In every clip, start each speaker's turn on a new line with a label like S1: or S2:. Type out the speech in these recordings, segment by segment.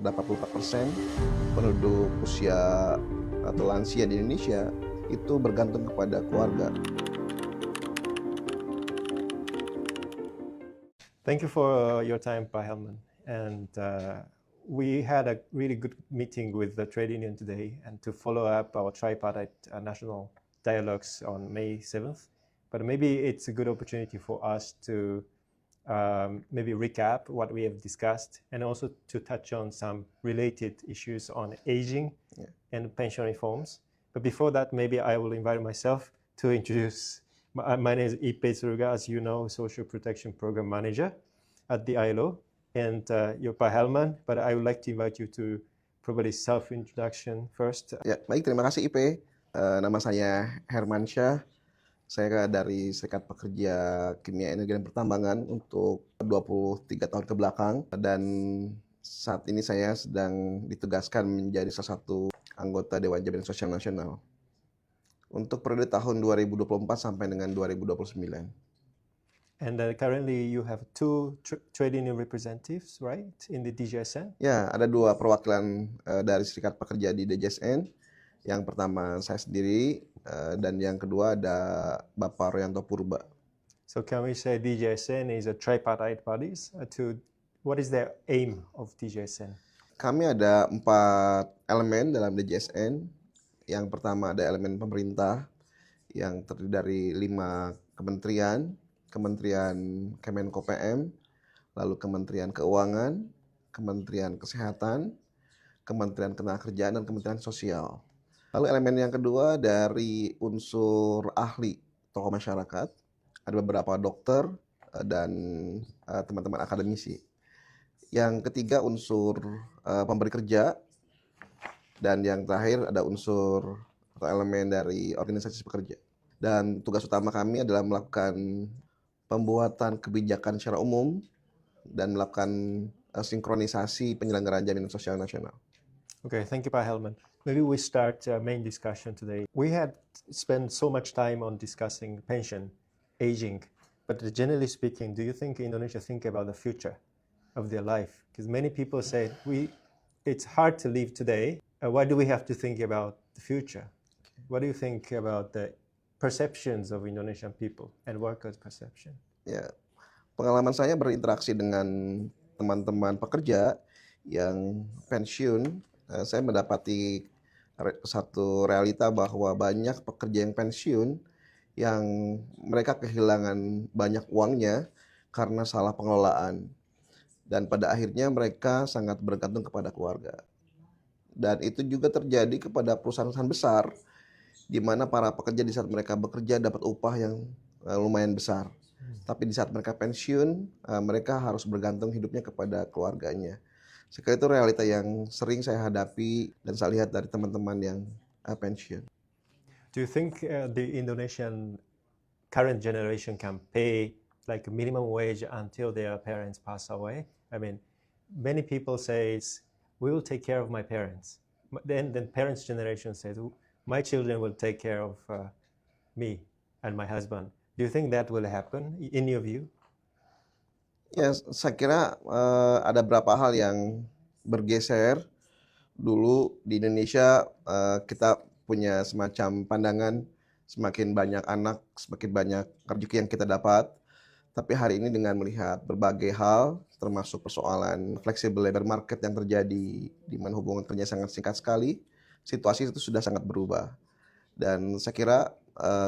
S1: ada 44% penduduk usia atau lansia di Indonesia itu bergantung kepada keluarga.
S2: Thank you for your time, Pak Helman. And we had a really good meeting with the trade union today, and to follow up our tripartite national dialogues on May 7th. But maybe it's a good opportunity for us to maybe recap what we have discussed, and also to touch on some related issues on aging and pension reforms. But before that, maybe I will invite myself to introduce. My name is Ipe Tsuruga, as you know, Social Protection Program Manager at the ILO, and you're Pak Helman, but I would like to invite you to probably self-introduction first.
S1: Ya, baik, terima kasih Ipe. Nama saya Hermansyah. Saya dari Serikat Pekerja Kimia Energi dan Pertambangan untuk 23 tahun ke belakang, dan saat ini saya sedang ditugaskan menjadi salah satu anggota Dewan Jaminan Sosial Nasional untuk periode tahun 2024 sampai dengan 2029.
S2: And currently you have two trade union representatives, right, in the DJSN?
S1: Ya, ada dua perwakilan dari Serikat Pekerja di DJSN. Yang pertama saya sendiri, dan yang kedua ada Bapak Royanto Purba.
S2: So can we say DJSN is a tripartite bodies? What is the aim of DJSN?
S1: Kami ada 4 elemen dalam DJSN. Yang pertama ada elemen pemerintah yang terdiri dari 5 kementerian, Kementerian Kemenko PM, lalu Kementerian Keuangan, Kementerian Kesehatan, Kementerian Ketenagakerjaan, dan Kementerian Sosial. Lalu elemen yang kedua dari unsur ahli, tokoh masyarakat, ada beberapa dokter dan teman-teman akademisi. Yang ketiga unsur pemberi kerja, dan yang terakhir ada unsur atau elemen dari organisasi pekerja. Dan tugas utama kami adalah melakukan pembuatan kebijakan secara umum dan melakukan sinkronisasi penyelenggaraan jaminan sosial nasional.
S2: Okay, thank you, Pak Helman. Maybe we start main discussion today. We had spent so much time on discussing pension, aging, but generally speaking, do you think Indonesia think about the future of their life? Because many people say it's hard to live today. Why do we have to think about the future? What do you think about the perceptions of Indonesian people and workers' perception?
S1: Ya, pengalaman saya berinteraksi dengan teman-teman pekerja yang pensiun, saya mendapati satu realita bahwa banyak pekerja yang pensiun yang mereka kehilangan banyak uangnya karena salah pengelolaan, dan pada akhirnya mereka sangat bergantung kepada keluarga. Dan itu juga terjadi kepada perusahaan-perusahaan besar, di mana para pekerja di saat mereka bekerja dapat upah yang lumayan besar. Tapi di saat mereka pensiun, mereka harus bergantung hidupnya kepada keluarganya. Sekali itu realita yang sering saya hadapi dan saya lihat dari teman-teman yang pensiun.
S2: Do you think the Indonesian current generation can pay like a minimum wage until their parents pass away? I mean, many people say we will take care of my parents. Then parents' generation says my children will take care of me and my husband. Do you think that will happen in your view?
S1: Ya, saya kira ada beberapa hal yang bergeser. Dulu di Indonesia kita punya semacam pandangan semakin banyak anak, semakin banyak rezeki yang kita dapat. Tapi hari ini dengan melihat berbagai hal, termasuk persoalan flexible labor market yang terjadi, di mana hubungan kerja sangat singkat sekali, situasi itu sudah sangat berubah. Dan saya kira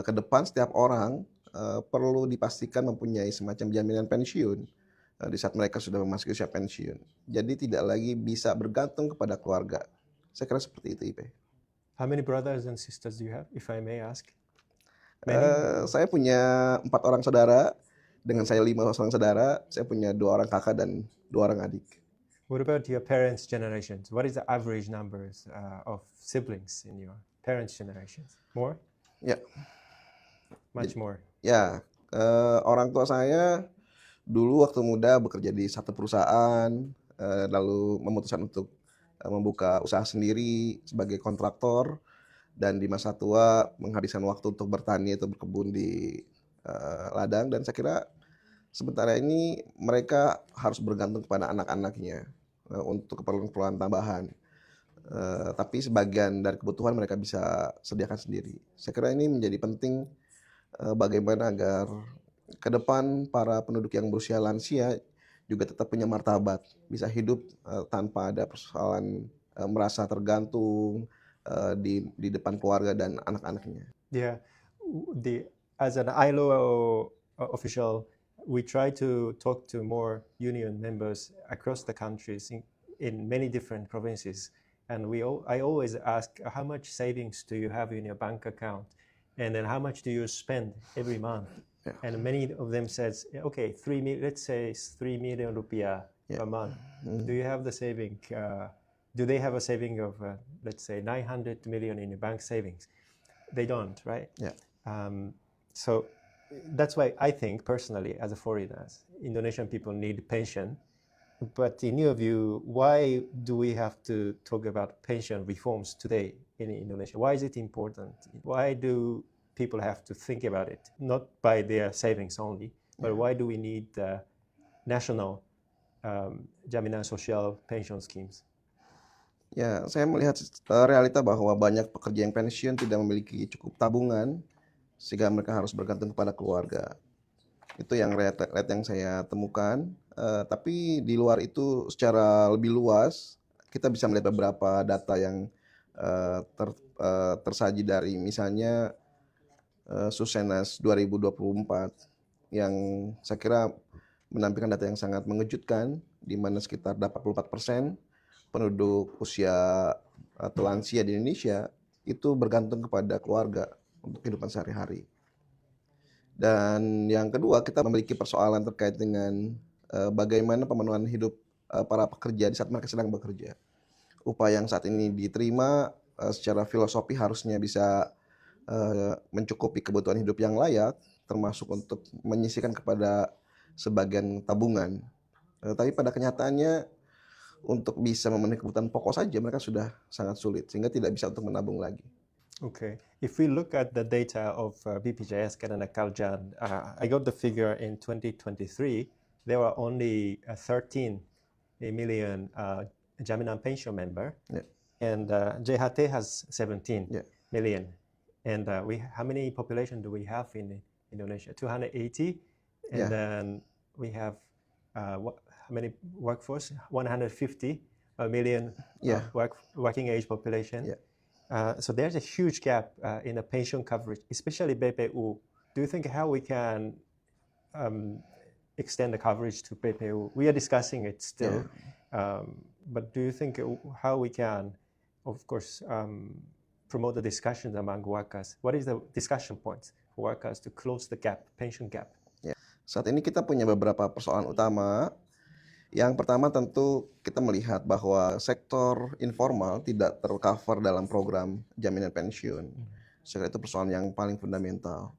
S1: ke depan setiap orang perlu dipastikan mempunyai semacam jaminan pensiun di saat mereka sudah memasuki usia pensiun. Jadi tidak lagi bisa bergantung kepada keluarga. Saya kira seperti itu, Ipe.
S2: How many brothers and sisters do you have, if I may ask?
S1: Saya punya 4 orang saudara, dengan saya 5 orang saudara. Saya punya 2 orang kakak dan 2 orang adik.
S2: What about your parents' generations? What is the average numbers of siblings in your parents' generations? More?
S1: Ya.
S2: Much more.
S1: Ya, orang tua saya dulu waktu muda bekerja di satu perusahaan, lalu memutuskan untuk membuka usaha sendiri sebagai kontraktor, dan di masa tua menghabiskan waktu untuk bertani atau berkebun di ladang. Dan saya kira sementara ini mereka harus bergantung kepada anak-anaknya untuk keperluan-keperluan tambahan. Tapi sebagian dari kebutuhan mereka bisa sediakan sendiri. Saya kira ini menjadi penting bagaimana agar ke depan para penduduk yang berusia lansia juga tetap punya martabat, bisa hidup tanpa ada persoalan merasa tergantung di depan keluarga dan anak-anaknya.
S2: Yeah, as an ILO official, we try to talk to more union members across the countries in many different provinces. And I always ask, how much savings do you have in your bank account? And then how much do you spend every month?
S1: Yeah.
S2: And many of them says, okay, let's say it's 3 million rupiah per month. Do you have the saving? Do they have a saving of, let's say, 900 million in your bank savings? They don't, right?
S1: Yeah.
S2: So that's why I think personally, as a foreigner, Indonesian people need pension. But in your view, why do we have to talk about pension reforms today in Indonesia? Why is it important? Why do people have to think about it? Not by their savings only, but why do we need national jaminan sosial pension schemes?
S1: Ya, saya melihat realita bahwa banyak pekerja yang pensiun tidak memiliki cukup tabungan sehingga mereka harus bergantung kepada keluarga. Itu yang realita yang saya temukan. Tapi di luar itu secara lebih luas kita bisa melihat beberapa data yang tersaji dari misalnya Susenas 2024 yang saya kira menampilkan data yang sangat mengejutkan di mana sekitar 84% penduduk usia atau lansia di Indonesia itu bergantung kepada keluarga untuk kehidupan sehari-hari. Dan yang kedua, kita memiliki persoalan terkait dengan bagaimana pemenuhan hidup para pekerja di saat mereka sedang bekerja. Upah yang saat ini diterima secara filosofi harusnya bisa mencukupi kebutuhan hidup yang layak, termasuk untuk menyisihkan kepada sebagian tabungan. Tapi pada kenyataannya untuk bisa memenuhi kebutuhan pokok saja mereka sudah sangat sulit, sehingga tidak bisa untuk menabung lagi.
S2: Okay. If we look at the data of BPJS Ketenaga Kerjaan, I got the figure in 2023. There were only 13 million Jaminan pension member, and JHT has 17 million. And how many population do we have in Indonesia? 280, and then we have how many workforce? 150 million working age population. So there's a huge gap in the pension coverage, especially BPU. Do you think how we can extend the coverage to BPU? We are discussing it still, but do you think how we can, of course, promote the discussions among workers? What is the discussion points for workers to close the gap, pension gap?
S1: Saat ini kita punya beberapa persoalan utama. Yang pertama tentu kita melihat bahwa sektor informal tidak tercover dalam program jaminan pensiun. Saya kira itu persoalan yang paling fundamental.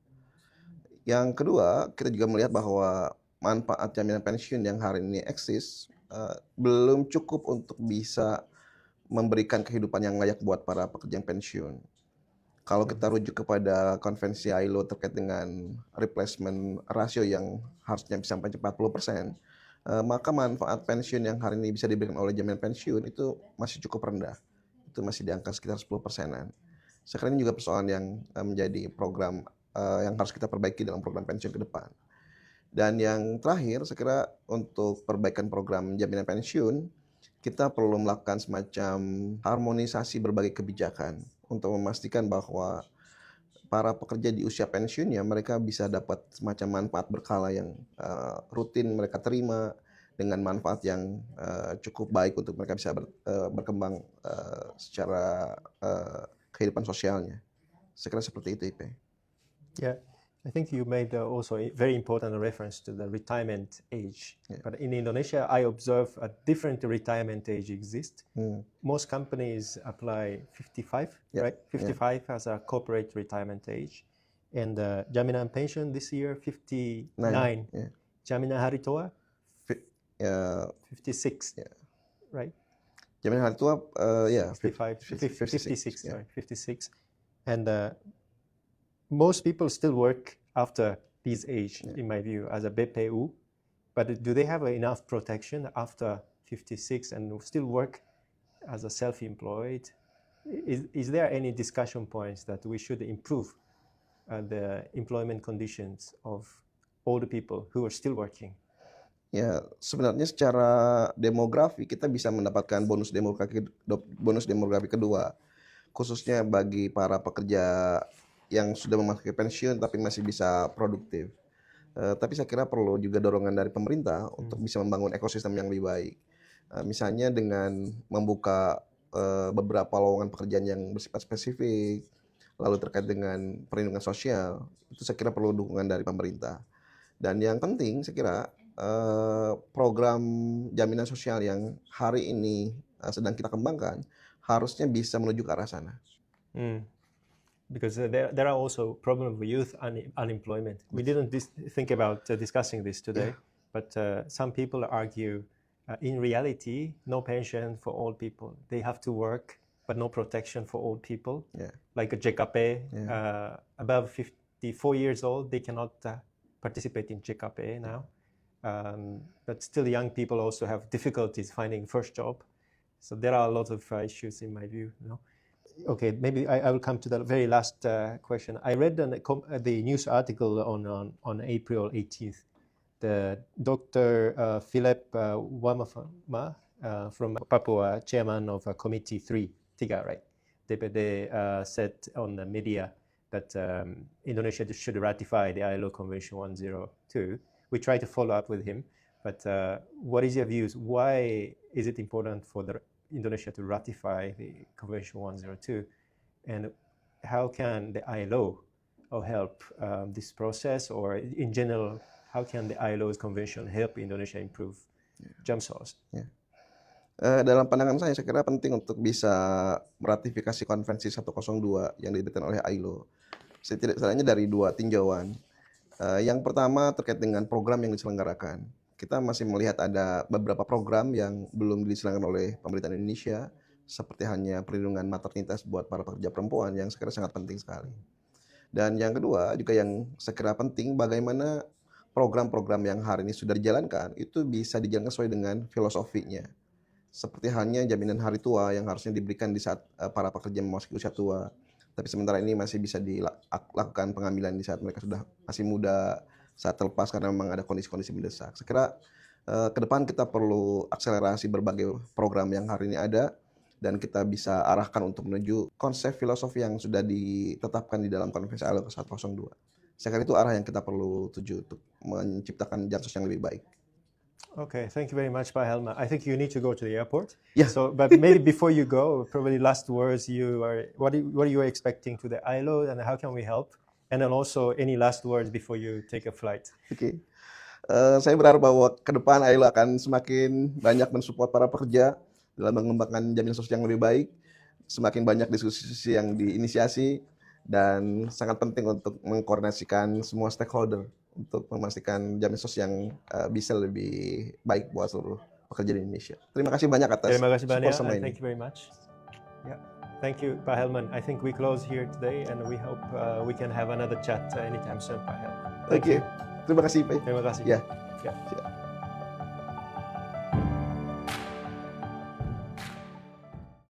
S1: Yang kedua, kita juga melihat bahwa manfaat jaminan pensiun yang hari ini eksis belum cukup untuk bisa memberikan kehidupan yang layak buat para pekerja yang pensiun. Kalau kita rujuk kepada konvensi ILO terkait dengan replacement ratio yang harusnya bisa sampai 40%, maka manfaat pensiun yang hari ini bisa diberikan oleh jaminan pensiun itu masih cukup rendah. Itu masih di angka sekitar 10%-an. Saya kira ini juga persoalan yang menjadi program yang harus kita perbaiki dalam program pensiun ke depan. Dan yang terakhir, saya kira untuk perbaikan program jaminan pensiun, kita perlu melakukan semacam harmonisasi berbagai kebijakan untuk memastikan bahwa para pekerja di usia pensiunnya mereka bisa dapat semacam manfaat berkala yang rutin mereka terima dengan manfaat yang cukup baik untuk mereka bisa berkembang secara kehidupan sosialnya. Saya kira seperti itu, Ipe.
S2: Yeah, I think you made also a very important reference to the retirement age. But in Indonesia, I observe a different retirement age exists. Most companies apply 55, right? 55 as a corporate retirement age. And Jaminan pension this year, 59. Jaminan Hari Tua, 56, right?
S1: Jaminan Hari Tua,
S2: 56. Sorry, 56. And most people still work after this age, in my view, as a BPU. But do they have enough protection after 56 and still work as a self-employed, is there any discussion points that we should improve the employment conditions of older people who are still working?
S1: Ya, sebenarnya secara demografi kita bisa mendapatkan bonus demografi kedua, khususnya bagi para pekerja yang sudah memasuki pensiun tapi masih bisa produktif. Tapi saya kira perlu juga dorongan dari pemerintah untuk bisa membangun ekosistem yang lebih baik. Misalnya dengan membuka beberapa lowongan pekerjaan yang bersifat spesifik, lalu terkait dengan perlindungan sosial, itu saya kira perlu dukungan dari pemerintah. Dan yang penting saya kira program jaminan sosial yang hari ini sedang kita kembangkan harusnya bisa menuju ke arah sana.
S2: Because there are also problems with youth unemployment. We didn't think about discussing this today, but some people argue in reality, no pension for old people. They have to work, but no protection for old people. Like a JKP, above 54 years old, they cannot participate in JKP now. But still young people also have difficulties finding first job. So there are a lot of issues in my view. Okay, maybe I will come to the very last question. I read the news article on April 18th. The Dr. Philip Wamafama from Papua, chairman of Committee 3, TIGA, right? They said on the media that Indonesia should ratify the ILO Convention 102. We try to follow up with him, but what is your views? Why is it important for Indonesia to ratify the Convention 102, and how can the ILO help this process, or in general, how can the ILO's convention help Indonesia improve jam source?
S1: Dalam pandangan saya kira penting untuk bisa meratifikasi Konvensi 102 yang diterbitkan oleh ILO. Setidaknya dari dua tinjauan. Yang pertama terkait dengan program yang diselenggarakan. Kita masih melihat ada beberapa program yang belum diselenggarakan oleh pemerintah Indonesia, seperti hanya perlindungan maternitas buat para pekerja perempuan yang saya kira sangat penting sekali. Dan yang kedua juga yang saya kira penting, bagaimana program-program yang hari ini sudah dijalankan itu bisa dijalankan sesuai dengan filosofinya. Seperti halnya jaminan hari tua yang harusnya diberikan di saat para pekerja memasuki usia tua. Tapi sementara ini masih bisa dilakukan pengambilan di saat mereka sudah masih muda, saat terlepas karena memang ada kondisi-kondisi mendesak. Saya kira ke depan kita perlu akselerasi berbagai program yang hari ini ada, dan kita bisa arahkan untuk menuju konsep filosofi yang sudah ditetapkan di dalam Konvensi ILO 102. Saya kira itu arah yang kita perlu tuju untuk menciptakan jam sosial yang lebih baik.
S2: Okay, thank you very much, Pak Helma. I think you need to go to the airport.
S1: Yeah.
S2: So, but maybe before you go, probably last words. What are you expecting to the ILO, and how can we help? And then also any last words before you take a flight?
S1: Oke. Saya berharap bahwa ke depan ILO akan semakin banyak mensupport para pekerja dalam mengembangkan jaminan sosial yang lebih baik, semakin banyak diskusi yang diinisiasi, dan sangat penting untuk mengkoordinasikan semua stakeholder untuk memastikan jaminan sosial yang bisa lebih baik buat seluruh pekerja di Indonesia. Terima kasih banyak atas support sama ini.
S2: Thank you very much. Yeah. Thank you, Pak Helman. I think we close here today, and we hope we can have another chat anytime soon, Pak Helman.
S1: Oke. Terima kasih, Pak.
S2: Terima kasih.
S1: Ya.
S2: Yeah.